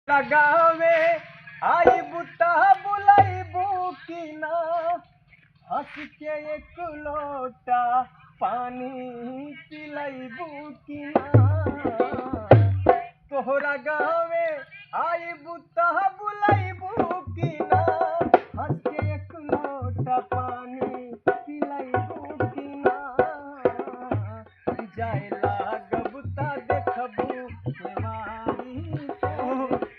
लगावे आई बुता बुलाई की ना हंस के एक लोटा पानी पिलाई की ना तोहरा गावे आई बुता बुलाई की ना हंस के एक लोटा पानी पिलाई की ना जाए लागबुता देखबू केवारी से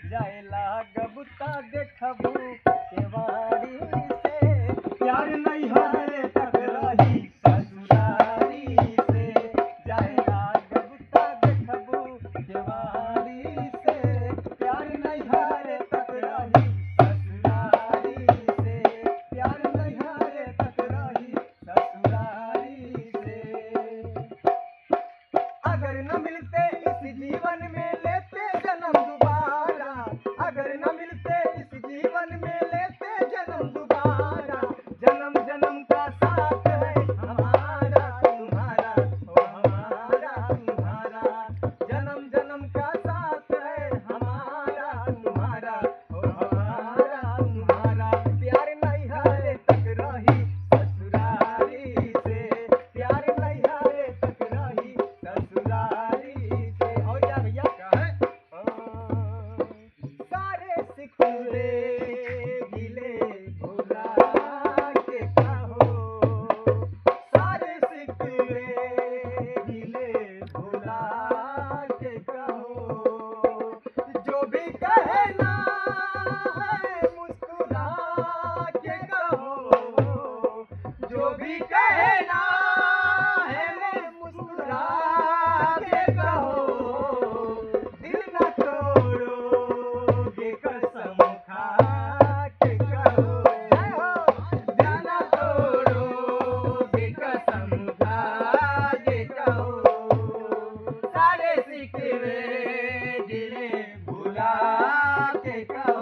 जाए लागबुता देखबू केवारी से प्यार नहीं है तक रही ससुरारी से जाए लागबुता देखबू केवारी से प्यार नहीं है तक रही ससुरारी से प्यार नहीं है तक रही ससुरारी से अगर न मिलते इस जीवन में लेते जन्म दोबारा अगर न मिलते इस जीवन में लेते जन्म दोबारा जन्म जन्म का साथ है हमारा तुम्हारा ओ हमारा तुम्हारा जन्म जन्म का साथ है हमारा तुम्हारा ओ हमारा तुम्हारा प्यार नहीं है तक रही ससुरारी से प्यार नहीं है तक रही ससुरारी से और क्या भैया क्या है सारे सिकवे गिले भुला के कहो सारे सिकवे गिले भुला के कहो जो भी कहना है मुस्कुरा के कहो जो भी कहना है मुस्कुरा के कहो दिल न तोड़ोगे कसम खा के कहो दिल न तोड़ोगे कसम खा के कहो सारे सिकवे गिले भुला के कहो